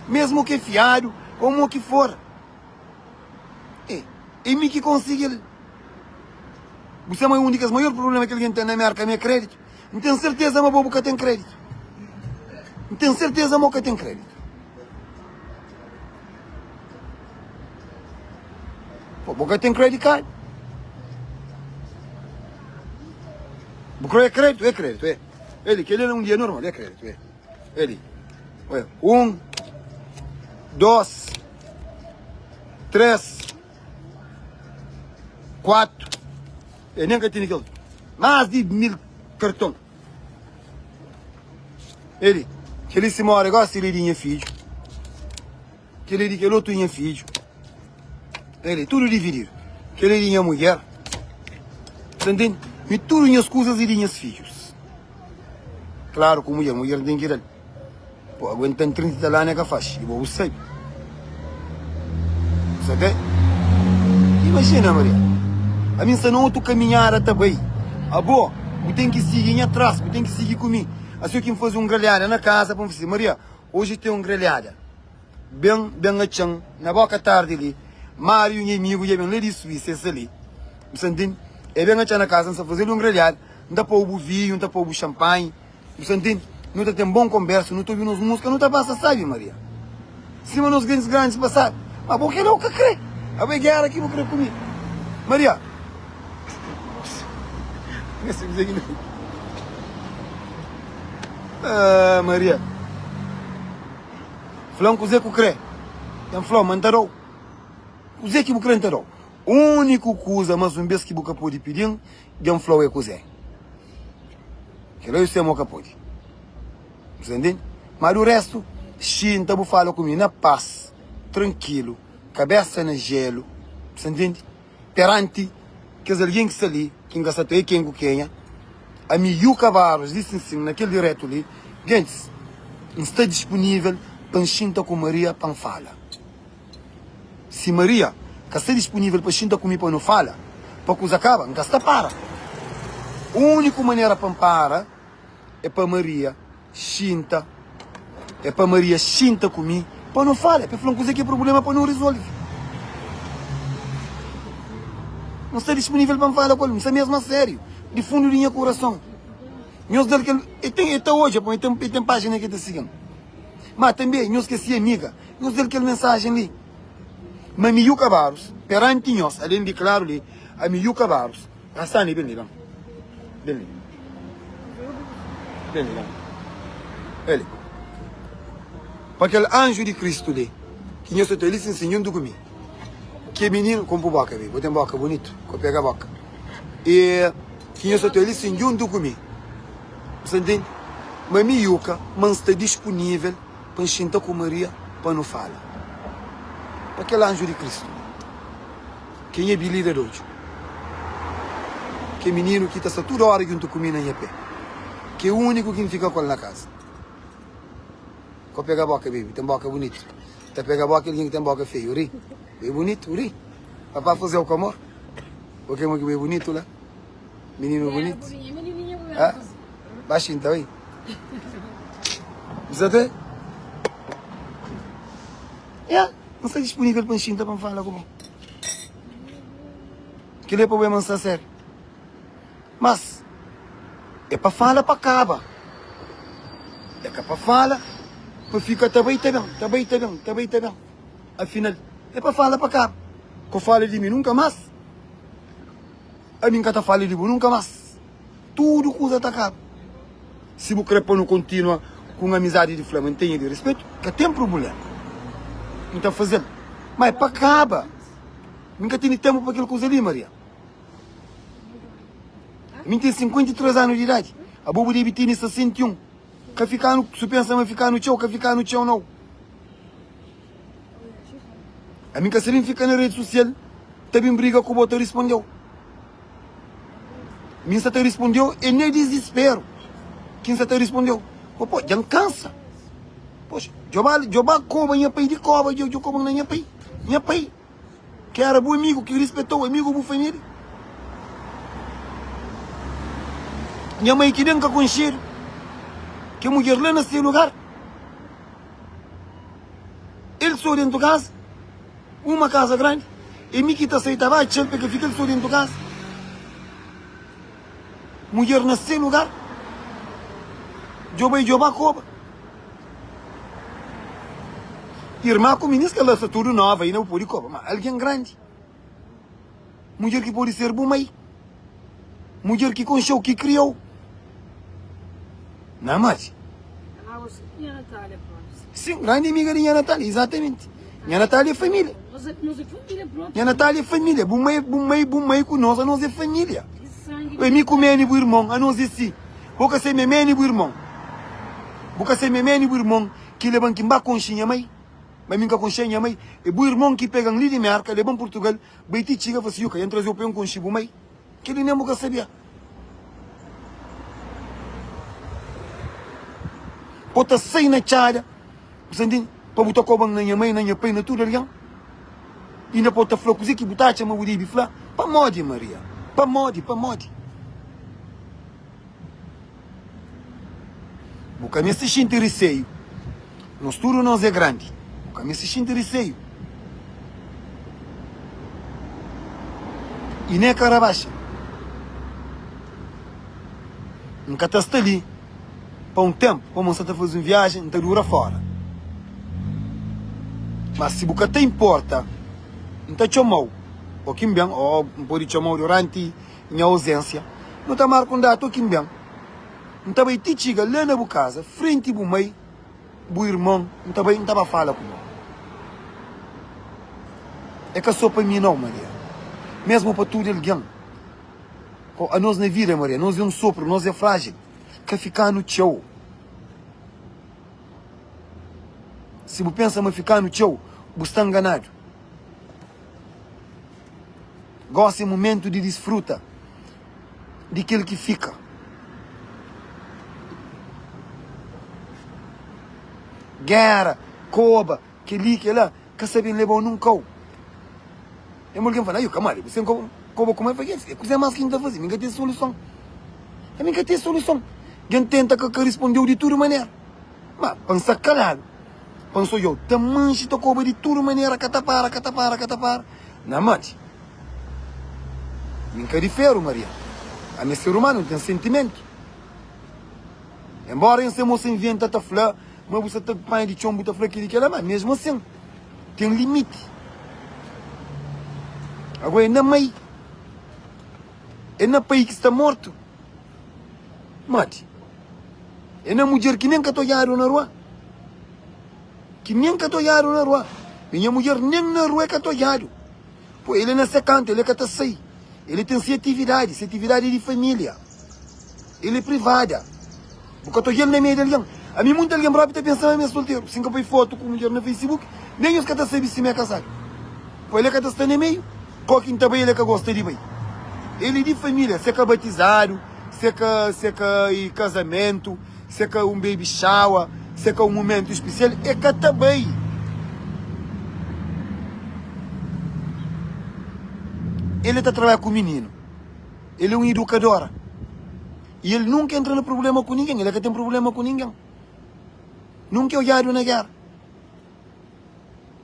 Mesmo que fiado, como que for. E me que consiga. Você é o único, maior problema que alguém tem na marca é crédito. Não tenho certeza, mas a boca tem crédito. Não tenho certeza, mas a boca tem crédito. A boca tem credit card. Boca é crédito, é. Ele, que ele é um dia normal, é crédito, é. Ele. Olha, 1, 2, 3, 4. Eu nem que tinha aquele. Mais de 1000 cartões. Ele, que ele se mora igual se ele tinha filho. Que ele que outro tinha filho. Ele, tudo dividido. Que ele tinha mulher. Entendeu? E tudo tinha as coisas e tinha os filhos. Claro, com mulher tem que ir ali. Pô, aguentando 30 lá, não é que faz. E vou sair. Sabe? Imagina, Maria. A mim, se não tu caminhar até bem. A boa, eu tenho que seguir em atrás, eu tenho que seguir comigo. Assim que me faz um grelhada na casa, para me dizer, Maria, hoje tem um grelhada. Bem a chão, na boca tarde ali. Mário e amigo, e bem ali de Suíça, ali. Você entende? É bem a chão na casa, não fazer um grelhado. Não dá para o vinho, não dá para o champanhe. Você entende? Não está tendo bom conversa, não estou ouvindo música, não está passa, sabe, Maria? Cima nos grandes passar. Mas por que não que crê? A pegar aqui, vou crer comigo. Maria. Ah, Maria. Falando com o Zé que crê. Tem falou, mandarou. O Zé que crê enterou. O único coisa, mas um vez que você pode pedir, tem falou é com o Zé. Que lá você não pode. Você entende? Mas o resto, Shinta, eu falo comigo na paz, tranquilo, cabeça no gelo. Você entende? Perante, que alguém que está ali, quem gasta aí, quem ganha, a Miuca Barros, disse assim, naquele direto ali, gente, está disponível para Shinta com Maria para falar. Se Maria que está disponível para Shinta comigo para não falar, para que os acaba, não está para. A única maneira para parar é para Maria Shinta, é para Maria Shinta comigo para não falar, para falar que é problema para não resolver. Não está disponível para falar com ele, isso é mesmo a sério, de fundo do meu coração. Nós dele que tem até hoje, tem página que está seguindo. Mas também, nós que se amiga, nós dele aquela mensagem ali. Mas Miuca Barros, perante nós, além de claro ali, a Miuca Barros, está ali, bem ali, ele. Para aquele anjo de Cristo ali, que nós estamos ali ensinando comigo. Que menino com boca, vou ter boca bonito, com pega a boca. E que nós estamos ali ensinando comigo. Você entende? Mas Miuca, mas está disponível para enxintar com Maria para não falar. Para aquele anjo de Cristo. Quem é líder hoje? Que menino que está toda hora junto comigo na pé. Que é o único que fica com ele na casa. Com pega a boca, baby, tem boca bonita. Tá pega a boca, alguém que tem boca feia, uri. É bonito, uri. Papai fazer o comor. Porque é muito bonito lá. Menino bonito. Ah? Baixinho também. Você tem? Não está disponível para enxintar para falar comigo. Que é problema não está sério. Mas é para falar para acaba. É que para falar, para ficar tá bem. Afinal, é para falar para acaba. Que eu falo de mim nunca mais. A mim que está falando de mim nunca mais. Tudo coisa está acaba. Se o crepo não continua com amizade de flama, tem de respeito, que tem problema. Não está fazendo. Mas é para acaba. Nunca tem tempo para aquela coisa ali, Maria. A mim tem 53 anos de idade. A bobo de Bitini 61. Que ficar no, se pensa em ficar no chão, que ficar no chão não. A mim que se ele fica na rede social, também briga com o outro respondeu. Mim se te respondeu, e nem desespero. Quem se te respondeu? Pô, já não cansa. Poxa, joba cobra, minha pai de cobra, eu como na minha pai. Que era bom amigo, que respeitou o amigo, boa família. Minha mãe que nunca conhecer, que a mulher lá nesse lugar. Ele só dentro de casa, uma casa grande, e me que está aceitava a chance que fica só dentro de casa. Mulher nesse lugar, joba cobra. Irmã com ministro que ela está tudo nova e não pode cobrar, mas alguém grande. Mulher que pode ser boa mãe. Mulher que conheceu, que criou. Não, mas. Minha Natália, pronto. Sim, grande amiga de minha Natália, exatamente. Minha Natália é família. Nós é família, pronto. Minha Natália é família. Boa mãe com nós é família. Que sangue. Eu me comendo o irmão, a nós é sim. Boca ser memene o irmão. Boca ser memene o irmão, que levam que embaixo com a mãe. Mas minha consciência mãe, e o irmão que pegam ali de merca, levam Portugal, vai te chiga você que entra o peão com chibo mãe, que ele nem nunca sabia. Pota sair na chara, você entende? Para botar cobang na minha mãe, na minha pai, na tudo ali. E ainda pota flor, coisa que botar chama o dibi flá, para mode Maria, para mode. O caminho se sente receio, nós tudo nós é grande. A mim se sente receio. E nem a cara baixa. Nunca está ali. Para um tempo, para você fazer uma viagem, não dura fora. Mas se você tem importa, não está chamando. Ou quem bem, ou pode chamar durante minha ausência. Não está marcando data, ou quem bem. Não está bem te chega lá na casa, frente ao meio. o irmão, não estava a falar com ele. É que só para mim não, Maria. Mesmo para tudo alguém. A nós na vida, Maria, nós é um sopro, nós é frágil. Que ficar no tchau. Se você pensa em ficar no tchau, você está enganado. Gosta em momento de desfruta daquilo que fica. Guerra, coba, que ali, que lá, que sabem levar num cão. E alguém fala, camada, você não como é que é? Coisa mais que não está fazendo, ninguém tem solução. Ninguém tem solução. Quem tenta que respondeu de toda maneira. Mas, pensa calado. Pensou eu, também se tocou de toda maneira, catapara. Não, mas, nunca difere, Maria. A minha ser humano tem sentimento. Embora essa moça inventa a falar, mas você está pai de chombo, está falando que ela, mas mesmo assim, tem um limite. Agora, na mãe, é na país que está morto. Mate. É na mulher que nem catoiaram na rua. Que nem catoiaram na rua. Minha mulher nem na rua é catoiado. Pô, ele não se canta, ele é catacei. Ele tem sua atividade de família. Ele é privada. Porque eu estou ele na meio de alguém. A mim muita alguém brava está pensando em solteiro. Se eu põe foto com mulher no Facebook, nem os catacei se me é casado. Pô, ele é catacei no meio. Qualquer também ele é que gosta de bem. Ele é de família, se é que batizado, se é que casamento, se é que um baby shower, se é que um momento especial, é que também. Ele está trabalhando com o menino. Ele é um educador. E ele nunca entra no problema com ninguém. Ele é que tem problema com ninguém. Nunca é olhado na guerra.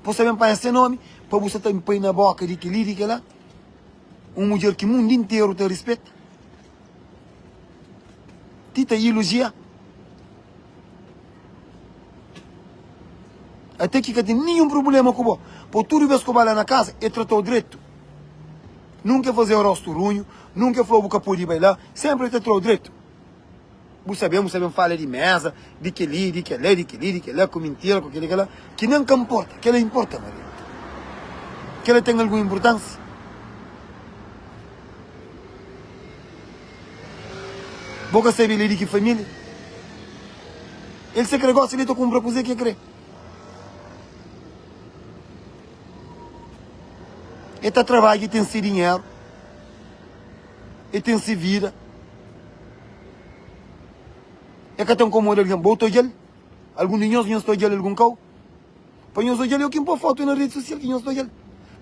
Você vem para esse nome, para você ter um pé na boca de que lírica lá. Uma mulher que o mundo inteiro te respeita. Te elogia. Até que tem nenhum problema com você. Por tudo que você vai lá na casa, é tratar direito. Nunca fazer o rosto ruim, nunca falou que pode bailar, sempre tratar direito. Você fala de mesa, de que lá, com mentira, com aquele lá, que não importa, que ela importa, Maria. Que ela tem alguma importância. Boca sabe ele de que família? Ele se quer gosta, ele está com propósito que quer. Ele está trabalhando, ele tem seu dinheiro, ele tem sua vida. É que tem como alguém botou ele, algum de nós estou ele algum cão. Para nós ele eu que pôr foto na rede social que nós estou ele.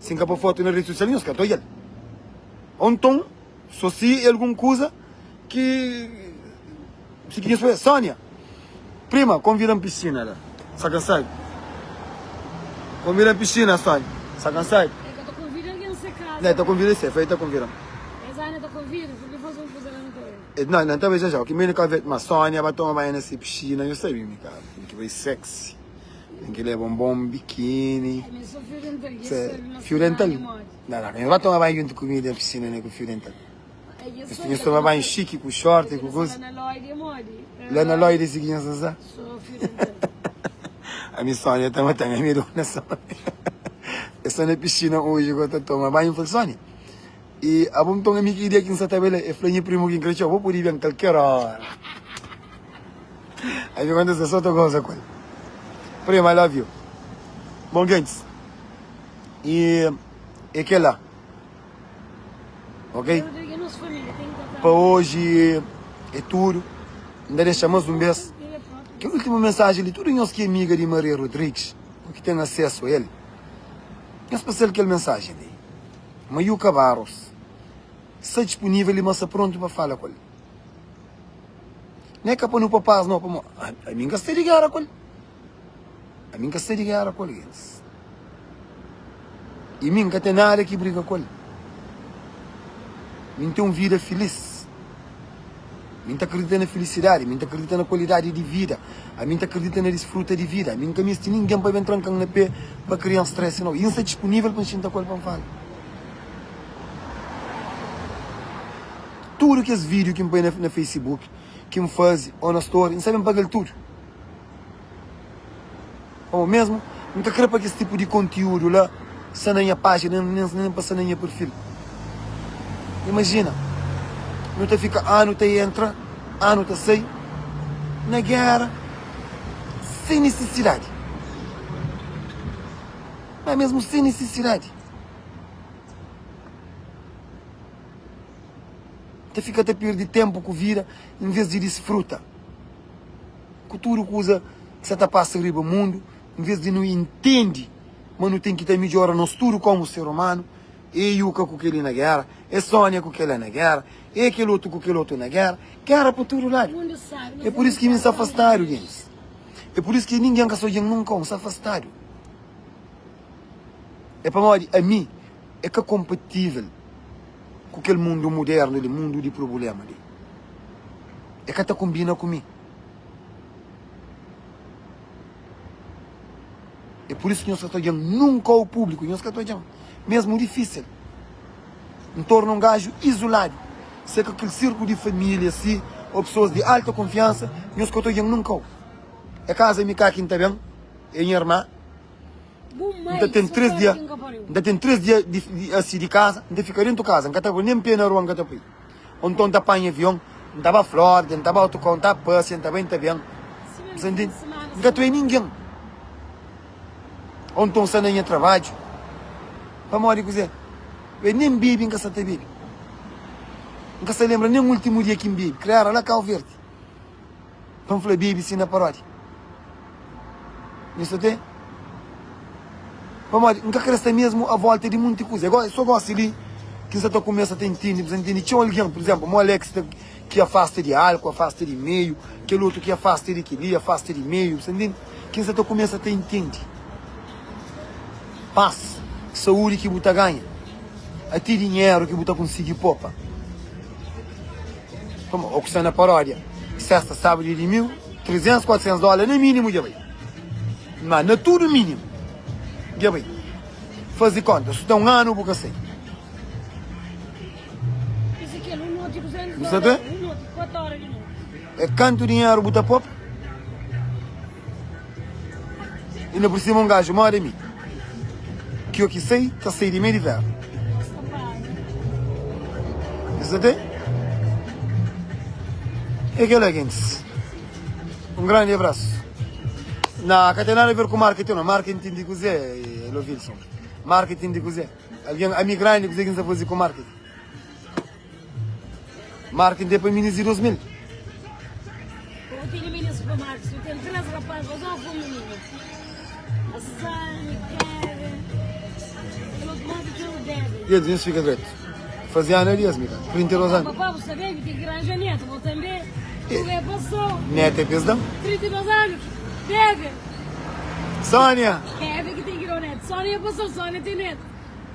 Se que pôr foto na rede social nós que estou ele. Então, só se alguma coisa que se que nós Sônia, prima, convida a piscina lá, saca sai. Convida a piscina, Sônia, saca sai. Não, estou convidando você, foi estou convidando. Exato, estou convidando, porque fazer um coisa lá no correio. Não, talvez já, que me nunca vê, mas Sônia vai tomar banho nessa piscina, eu sei, meu cara, tem que ver sexy, tem que levar um bom biquíni. Mas sou fio dental, fio dental? Não, eu vou tomar banho junto comigo na piscina, né, com fio dental. Eu tomar banho chique, com short, com coisa. Lá na loja de seguinça, sabe? Sou fio dental. A minha Sônia também tem a minha dona Sônia. Eu estou na piscina hoje, eu estou tomando banho, eu falei, Sônia. E a bom tom amigo ideia que não sabe ele, eu falei, primo que cresceu, vou poder ver qualquer hora. Aí quando você só tocou essa coisa. Primo, I love you. Bom, gente. E que lá. Ok? Para hoje é tudo. Ainda deixamos um beijo. Que a última mensagem de tudo nós que é amiga de Maria Rodrigues, que tem acesso a ele. Em especial aquela mensagem aí. Maio Cabarros. Está disponível e mas pronto para falar com ele. Não é que para não papás, não. A mim gastei de guerra com ele. A mim gastei de guerra com ele. E mim que tem nada que briga com ele. Mim tem uma vida feliz. Mim está acreditando na felicidade. Mim está acreditando na qualidade de vida. A mim está acreditando na desfruta de vida. A mim que me ninguém para entrar na pé para criar um stress. Não. E isso é disponível para a gente com ele para falar. Tudo que esse vídeo que me põe na Facebook, que me faz, ou na story, não sabem pagar tudo. Ou mesmo, nunca quero para esse tipo de conteúdo lá, só na minha página, nem para na minha perfil. Imagina, não te fica ano te entra, ano te sai, na guerra, sem necessidade. Mas mesmo sem necessidade. Te fica a perder tempo com vida, em vez de desfrutar. Cultura que usa, que você passa riba o mundo, em vez de não entende, mas não tem que ter melhor nós tudo como ser humano. É Yuka com aquele na guerra, é Sônia com aquele na guerra, é aquele outro com aquele outro na guerra. Guerra para todo lado. É por isso que me se afastaram, gente. É por isso que ninguém que sou nunca se afastaram. É para morrer, a mim, é que é compatível com aquele mundo moderno, o mundo de problema. É que combina comigo. É por isso que nós estamos nunca ao público, nós estamos mesmo difícil. Em torno de um gajo isolado. Sei que aquele círculo de família, assim, ou pessoas de alta confiança, nós estamos nunca. É casa me cá aqui também, é minha irmã. Ainda tem 3 dias, assim de casa, ainda fica dentro de casa, não está nem pena na rua, não está por aí. Onde está apanha avião, não estava Flórida, não estava autoconto, não estava passe, não estava em avião. Não está ninguém. Onde estão sendo em trabalho. Para morrer dizer, eu nem bebe em casa bebe. Nunca se lembra nem o último dia que bebe. Criaram lá cá o verde. Vamos falar bebe sim na paródia. Isso tem? Vamos, nunca cresce mesmo a volta de muita coisa. Agora, só gosto ali que você começa a entender. Tinha alguém, por exemplo, o Alex que afasta de álcool, afasta de meio, aquele outro que afasta de aquele, afasta de meio, você entende? Que você começa a entender. Paz, saúde que você ganha, até dinheiro que você consegue poupa. Como o que está na paródia, sexta, sábado de $1.000, $300, $400, no mínimo, já vai. Mas não é tudo mínimo. Já vai. Faz de conta, se dá um ano, porque sei. Você tem? É quanto dinheiro você poupa? E não por cima um gajo mora em mim. Que eu que sei, está sair de meio de verão. Você tem? E aquele gente. Um grande abraço. Não, não tem nada a ver com marketing, não. Marketing de cozer, Wilson. Marketing de cozer. Alguém, a mim grande, que você fazer com marketing. Marketing depois me diz 2.000. Eu tenho menino supermercado, eu tenho 3 rapazes, eu só fui menino. A Sani, Kevin, eu não mando que eu deve. E isso fica direito. Fazia anos, amiga. 32 anos. Papai, você vê que tem granja neta, vou também. Tu passou. Neta é pesdão? 32 anos. Deve. Sônia. Kevin que tem neto. Sônia passou, Sônia tem neto.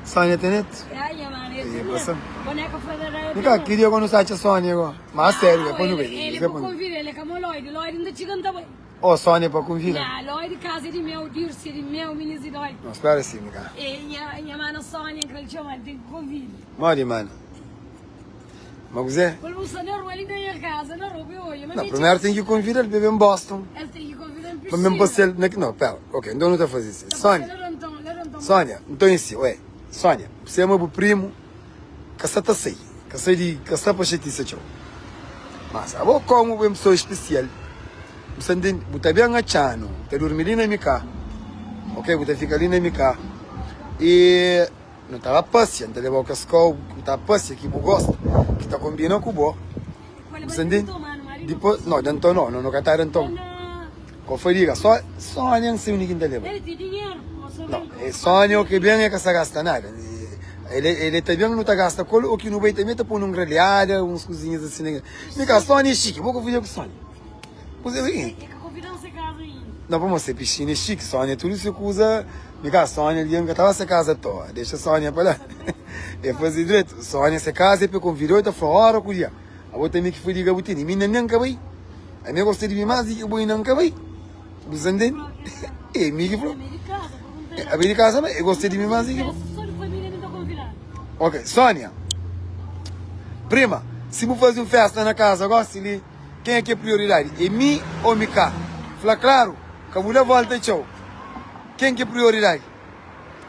Sônia tem neto? Ai, mano, esse E passou. boneca federal. Mica, queria quando sai a Sônia agora. Mas sério, é quando vem. Ele é para convidar, ele é como Lloyd. Lloyd ainda chegando também. Oh, Sônia para convidar. Não, Lloyd casa de meu, Dirce de meu, menino de Lloyd. Não, espera assim, mica. E minha mãe Sônia, que ele chama, ele tem que convidar. Mori, mano. Mas você? Quando você não rola, ele ganha casa, não rouba hoje. Não, primeiro tem que convidar ele beber em Boston. Ele tem que convidar em Para mesmo você... Não, pera. Ok, então não está fazendo isso. Sônia. Sônia, então é assim, ué. Sônia, você é meu primo. Caçata sei. Caçai de... Caçata para chetice, tchau. Mas, a boa como uma pessoa especial. Você entende? Você bem agachado. Você dorme ali na minha casa. Ok, você fica ali na minha casa. E... Não estava paciente, levar o cascal, não estava paciente, que eu gosto, que está combinando com o bom. Você entende? Depois, não, então não cantar então. Qual foi diga? Só nem sei o que ele leva. Ele tem dinheiro. Não, é sonho que bem é que se gasta nada. Ele também não está gasta colo, o que não vai também está pondo grelhada, uns cozinhas assim. Mica, sonho é chique, vou convidar com sonho. Você vem. Não, vamos ser piscina é chique, sonho é tudo isso que usa. Mica, Sônia, ele nunca estava se casa toda. Deixa a Sônia para lá. Depois de direito, Sônia se casa e depois convidou e falou, ora, cuidado. A outra também que foi ligar o tini. Minha nunca vai. A minha gostei de mim mais e eu vou nunca vai. Você entende? E me falou. A minha casa, eu gostei de mim mais e eu. Ok, Sônia. Prima, se eu fazer uma festa na casa, gosto de quem é que é prioridade? É mim ou Mica? Fala claro, que a mulher volta e tchau. Quem que é prioridade?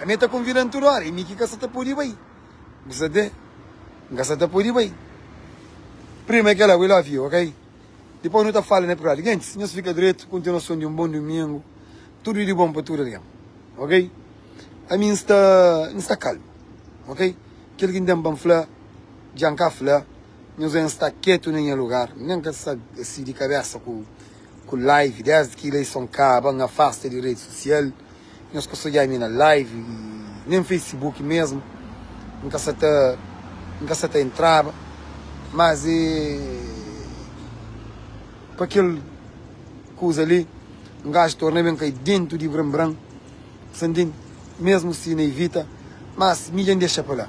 A minha tá convidando toda hora. E me que você tá por aí, bem. Você de? Você tá por aí, bem. Prima é aquela, we love you, ok? Depois não tá falando, né, para alguém. Se não fica direito, continuação de um bom domingo. Tudo de bom para tudo, alguém. Ok? A mim está calmo. Ok? Aquele que tem um flor, já cá flor, nós está quieto em lugar. Nem que está assim de cabeça com live, desde que eles são cá, vão afasta de rede social. Nós conseguimos ir na live, nem Facebook mesmo. Nunca se está entrava. Mas para aquele coisa ali, um gajo torna bem cair dentro de branco, sentindo, mesmo se não evita, mas milhão deixa para lá.